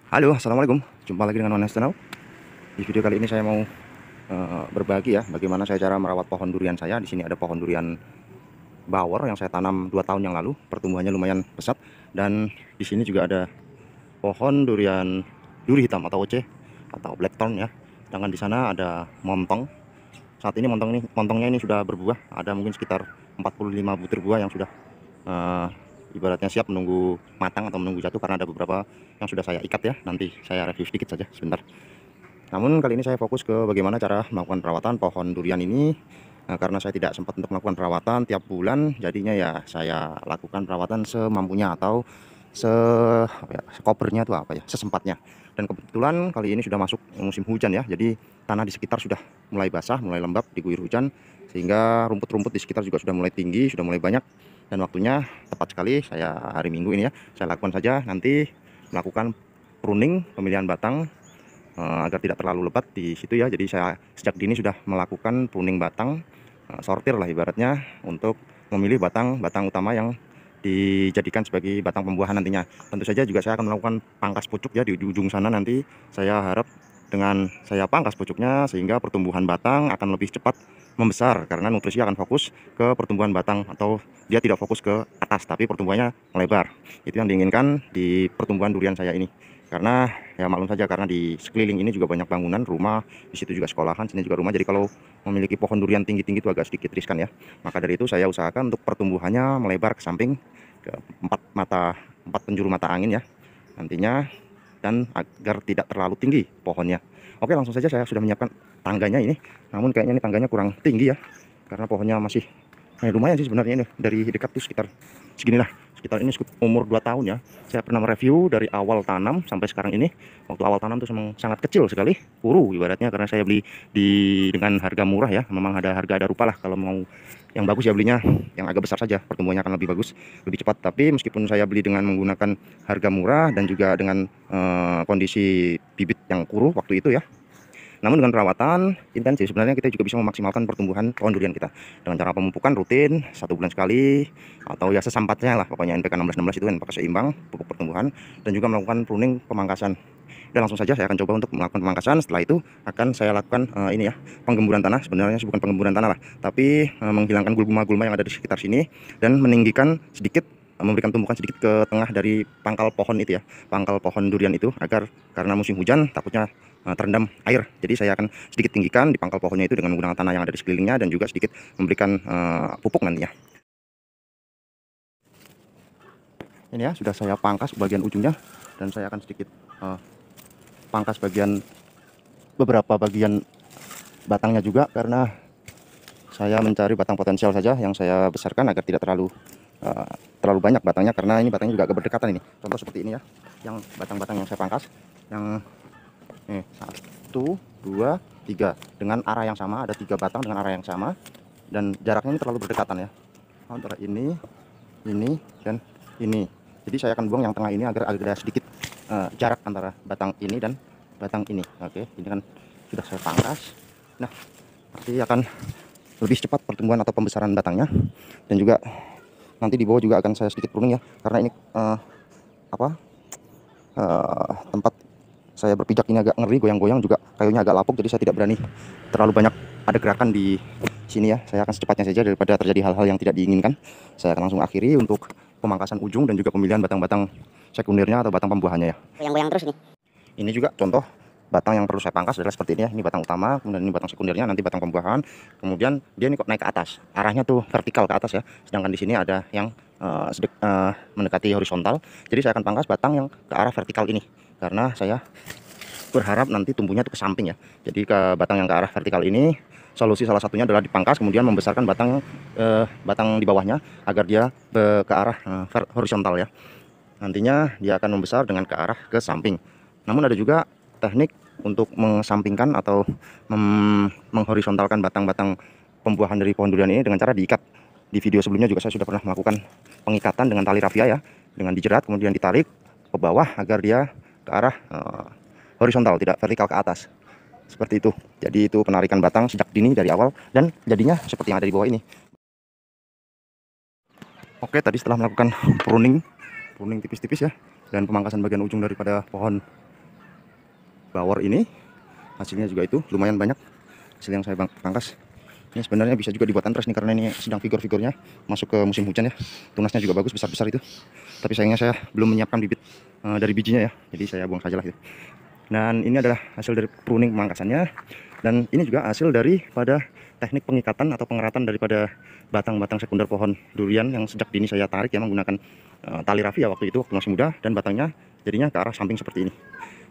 Halo, assalamualaikum. Jumpa lagi dengan Ones Channel. Di video kali ini saya mau berbagi ya, bagaimana saya cara merawat pohon durian saya. Di sini ada pohon durian bawor yang saya tanam 2 tahun yang lalu. Pertumbuhannya lumayan pesat. Dan di sini juga ada pohon durian duri hitam atau OC atau blackthorn ya. Sedangkan di sana ada montong. Saat ini montongnya ini sudah berbuah. Ada mungkin sekitar 45 butir buah yang sudah eh, ibaratnya siap menunggu matang atau menunggu jatuh, karena ada beberapa yang sudah saya ikat ya. Nanti saya review sedikit saja sebentar. Namun kali ini saya fokus ke bagaimana cara melakukan perawatan pohon durian ini. Nah, karena saya tidak sempat untuk melakukan perawatan tiap bulan, jadinya ya saya lakukan perawatan semampunya atau sekopernya itu apa ya, sesempatnya. Dan kebetulan kali ini sudah masuk musim hujan ya, jadi tanah di sekitar sudah mulai basah, mulai lembab diguyur hujan, sehingga rumput-rumput di sekitar juga sudah mulai tinggi, sudah mulai banyak. Dan waktunya tepat sekali, saya hari Minggu ini ya, saya lakukan saja nanti melakukan pruning, pemilihan batang agar tidak terlalu lebat di situ ya. Jadi saya sejak dini sudah melakukan pruning batang, sortir lah ibaratnya, untuk memilih batang-batang utama yang dijadikan sebagai batang pembuahan nantinya. Tentu saja juga saya akan melakukan pangkas pucuk ya di ujung sana. Nanti saya harap dengan saya pangkas pucuknya sehingga pertumbuhan batang akan lebih cepat membesar, karena nutrisi akan fokus ke pertumbuhan batang, atau dia tidak fokus ke atas tapi pertumbuhannya melebar. Itu yang diinginkan di pertumbuhan durian saya ini. Karena ya maklum saja, karena di sekeliling ini juga banyak bangunan rumah, di situ juga sekolahan, sini juga rumah. Jadi kalau memiliki pohon durian tinggi-tinggi itu agak sedikit riskan ya. Maka dari itu saya usahakan untuk pertumbuhannya melebar ke samping, ke empat penjuru mata angin ya nantinya, dan agar tidak terlalu tinggi pohonnya. Oke, langsung saja saya sudah menyiapkan tangganya ini. Namun kayaknya ini tangganya kurang tinggi ya, karena pohonnya masih lumayan sih sebenarnya. Ini dari dekat tuh sekitar seginilah, sekitar ini umur 2 tahun ya. Saya pernah mereview dari awal tanam sampai sekarang ini. Waktu awal tanam tuh memang sangat kecil sekali, kuru ibaratnya, karena saya beli dengan harga murah ya. Memang ada harga ada rupa lah, kalau mau yang bagus ya belinya yang agak besar saja, pertumbuhannya akan lebih bagus, lebih cepat. Tapi meskipun saya beli dengan menggunakan harga murah dan juga dengan kondisi bibit yang kuru waktu itu ya, namun dengan perawatan intensif sebenarnya kita juga bisa memaksimalkan pertumbuhan pohon durian kita dengan cara pemupukan rutin 1 bulan sekali, atau ya sesampatnya lah, pokoknya NPK 16-16 itu NPK seimbang, pupuk pertumbuhan, dan juga melakukan pruning, pemangkasan. Dan langsung saja saya akan coba untuk melakukan pemangkasan. Setelah itu akan saya lakukan ini ya, penggemburan tanah. Sebenarnya bukan penggemburan tanah lah, tapi menghilangkan gulma-gulma yang ada di sekitar sini, dan meninggikan sedikit, memberikan tumbukan sedikit ke tengah dari pangkal pohon itu ya, pangkal pohon durian itu, agar karena musim hujan takutnya terendam air. Jadi saya akan sedikit tinggikan di pangkal pohonnya itu dengan menggunakan tanah yang ada di sekelilingnya, dan juga sedikit memberikan pupuk nantinya. Ini ya, sudah saya pangkas bagian ujungnya, dan saya akan sedikit pangkas beberapa bagian batangnya juga, karena saya mencari batang potensial saja yang saya besarkan agar tidak terlalu banyak batangnya, karena ini batangnya juga agak berdekatan ini. Contoh seperti ini ya, yang batang-batang yang saya pangkas, yang 1, 2, 3 dengan arah yang sama, ada 3 batang dengan arah yang sama, dan jaraknya ini terlalu berdekatan ya, antara ini, dan ini. Jadi saya akan buang yang tengah ini agar ada sedikit jarak antara batang ini dan batang ini. Oke, ini kan sudah saya pangkas. Nah, nanti akan lebih cepat pertumbuhan atau pembesaran batangnya, dan juga nanti di bawah juga akan saya sedikit pruning ya, karena ini tempat saya berpijak ini agak ngeri, goyang-goyang, juga kayunya agak lapuk, jadi saya tidak berani terlalu banyak ada gerakan di sini ya. Saya akan secepatnya saja daripada terjadi hal-hal yang tidak diinginkan. Saya akan langsung akhiri untuk pemangkasan ujung dan juga pemilihan batang-batang sekundernya atau batang pembuahannya ya. Goyang-goyang terus nih. Ini juga contoh batang yang perlu saya pangkas adalah seperti ini ya. Ini batang utama, kemudian ini batang sekundernya, nanti batang pembuahan. Kemudian dia ini kok naik ke atas, arahnya tuh vertikal ke atas ya. Sedangkan di sini ada yang mendekati horizontal. Jadi saya akan pangkas batang yang ke arah vertikal ini, karena saya berharap nanti tumbuhnya tuh ke samping ya. Jadi ke batang yang ke arah vertikal ini, solusi salah satunya adalah dipangkas, kemudian membesarkan batang di bawahnya agar dia ke arah horizontal ya. Nantinya dia akan membesar dengan ke arah ke samping. Namun ada juga teknik untuk mengesampingkan atau menghorizontalkan batang-batang pembuahan dari pohon durian ini dengan cara diikat. Di video sebelumnya juga saya sudah pernah melakukan pengikatan dengan tali rafia ya, dengan dijerat kemudian ditarik ke bawah agar dia ke arah horizontal, tidak vertikal ke atas. Seperti itu. Jadi itu penarikan batang sejak dini dari awal, dan jadinya seperti yang ada di bawah ini. Oke, tadi setelah melakukan pruning tipis-tipis ya, dan pemangkasan bagian ujung daripada pohon bawor ini. Hasilnya juga itu lumayan banyak hasil yang saya pangkas. Ini sebenarnya bisa juga dibuat antras nih, karena ini sedang vigor-vigornya masuk ke musim hujan ya. Tunasnya juga bagus, besar-besar itu. Tapi sayangnya saya belum menyiapkan bibit dari bijinya ya, jadi saya buang saja lah gitu. Dan ini adalah hasil dari pruning pemangkasannya. Dan ini juga hasil daripada teknik pengikatan atau pengeratan daripada batang-batang sekunder pohon durian yang sejak dini saya tarik ya, menggunakan tali rafia waktu itu waktu masih muda. Dan batangnya jadinya ke arah samping seperti ini,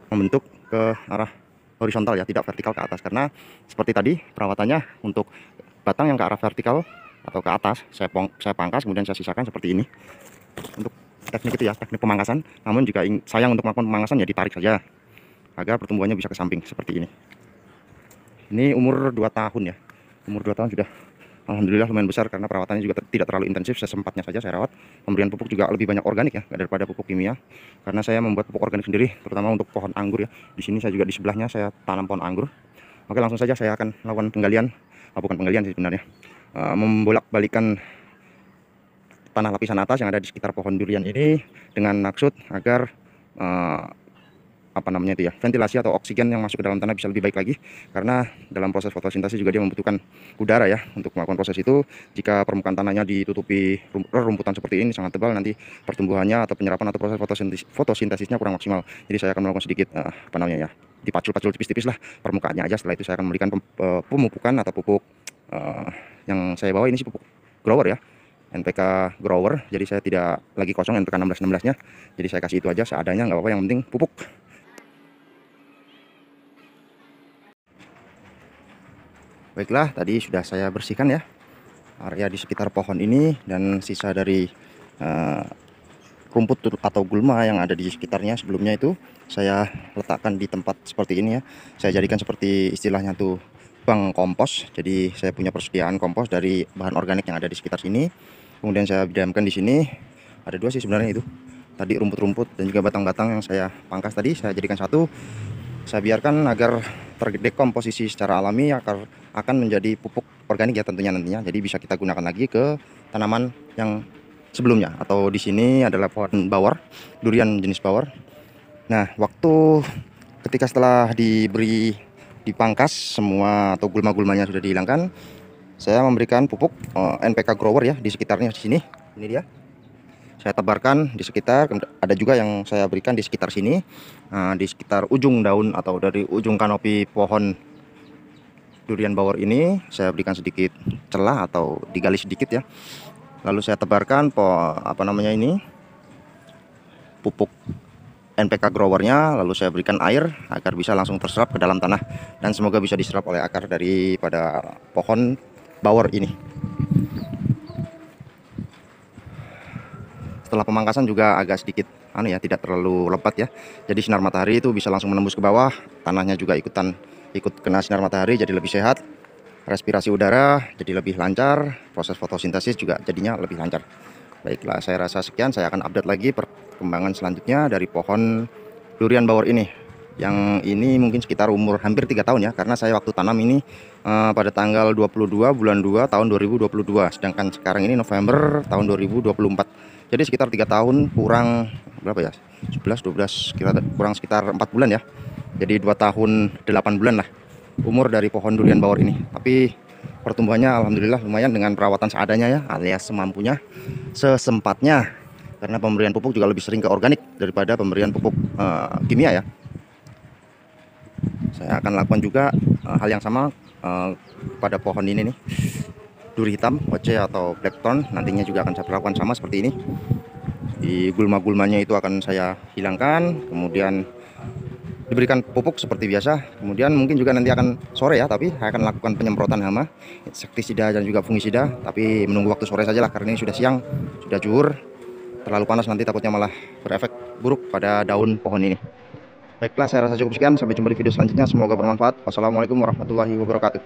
membentuk ke arah horizontal ya, tidak vertikal ke atas. Karena seperti tadi perawatannya, untuk batang yang ke arah vertikal atau ke atas saya pangkas, kemudian saya sisakan seperti ini. Untuk teknik itu ya, teknik pemangkasan. Namun jika sayang untuk melakukan pemangkasan ya ditarik saja agar pertumbuhannya bisa ke samping seperti ini. Ini umur 2 tahun ya, umur 2 tahun sudah alhamdulillah lumayan besar, karena perawatannya juga tidak terlalu intensif, sesempatnya saja saya rawat. Pemberian pupuk juga lebih banyak organik ya daripada pupuk kimia, karena saya membuat pupuk organik sendiri, terutama untuk pohon anggur ya. Di sini saya juga di sebelahnya saya tanam pohon anggur. Oke, langsung saja saya akan melakukan penggalian, bukan penggalian sih sebenarnya, membolak-balikan tanah lapisan atas yang ada di sekitar pohon durian ini dengan maksud agar ventilasi atau oksigen yang masuk ke dalam tanah bisa lebih baik lagi. Karena dalam proses fotosintesis juga dia membutuhkan udara ya untuk melakukan proses itu. Jika permukaan tanahnya ditutupi rumputan seperti ini sangat tebal, nanti pertumbuhannya atau penyerapan atau proses fotosintesisnya kurang maksimal. Jadi saya akan melakukan sedikit dipacul-pacul tipis-tipis lah permukaannya aja. Setelah itu saya akan memberikan pemupukan atau pupuk yang saya bawa ini sih pupuk grower ya, NPK grower. Jadi saya tidak lagi kosong NPK 1616 nya, jadi saya kasih itu aja seadanya, nggak apa-apa, yang penting pupuk. Baiklah, tadi sudah saya bersihkan ya area di sekitar pohon ini, dan sisa dari rumput atau gulma yang ada di sekitarnya sebelumnya itu saya letakkan di tempat seperti ini ya. Saya jadikan seperti istilahnya tuh bank kompos. Jadi saya punya persediaan kompos dari bahan organik yang ada di sekitar sini. Kemudian saya diamkan di sini. Ada 2 sih sebenarnya itu. Tadi rumput-rumput dan juga batang-batang yang saya pangkas tadi saya jadikan satu. Saya biarkan agar terdekomposisi secara alami akan menjadi pupuk organik ya tentunya nantinya. Jadi bisa kita gunakan lagi ke tanaman yang sebelumnya. Atau di sini adalah pohon bawor, durian jenis bawor. Nah, ketika setelah dipangkas semua atau gulma-gulmanya sudah dihilangkan, saya memberikan pupuk NPK grower ya di sekitarnya di sini. Ini dia. Saya tebarkan di sekitar, ada juga yang saya berikan di sekitar sini, di sekitar ujung daun atau dari ujung kanopi pohon durian bawor ini saya berikan sedikit celah atau digali sedikit ya. Lalu saya tebarkan pupuk NPK growernya, lalu saya berikan air agar bisa langsung terserap ke dalam tanah dan semoga bisa diserap oleh akar daripada pohon bawor ini. Setelah pemangkasan juga agak sedikit tidak terlalu lebat ya. Jadi sinar matahari itu bisa langsung menembus ke bawah, tanahnya juga ikut kena sinar matahari jadi lebih sehat. Respirasi udara jadi lebih lancar, proses fotosintesis juga jadinya lebih lancar. Baiklah, saya rasa sekian. Saya akan update lagi perkembangan selanjutnya dari pohon durian bawor ini. Yang ini mungkin sekitar umur hampir 3 tahun ya, karena saya waktu tanam ini pada tanggal 22 bulan 2 tahun 2022, sedangkan sekarang ini November tahun 2024. Jadi sekitar 3 tahun kurang berapa ya, 11, 12, kurang sekitar 4 bulan ya. Jadi 2 tahun 8 bulan lah umur dari pohon durian bawor ini. Tapi pertumbuhannya alhamdulillah lumayan dengan perawatan seadanya ya, alias semampunya, sesempatnya. Karena pemberian pupuk juga lebih sering ke organik daripada pemberian pupuk kimia ya. Saya akan lakukan juga hal yang sama pada pohon ini nih, duri hitam, oce atau blackthorn. Nantinya juga akan saya perlakukan sama seperti ini. Di gulma-gulmanya itu akan saya hilangkan, kemudian diberikan pupuk seperti biasa. Kemudian mungkin juga nanti akan sore ya, tapi saya akan lakukan penyemprotan hama, insektisida dan juga fungisida. Tapi menunggu waktu sore saja lah, karena ini sudah siang, sudah zuhur. Terlalu panas nanti takutnya malah berefek buruk pada daun pohon ini. Baiklah, saya rasa cukup sekian. Sampai jumpa di video selanjutnya. Semoga bermanfaat. Wassalamualaikum warahmatullahi wabarakatuh.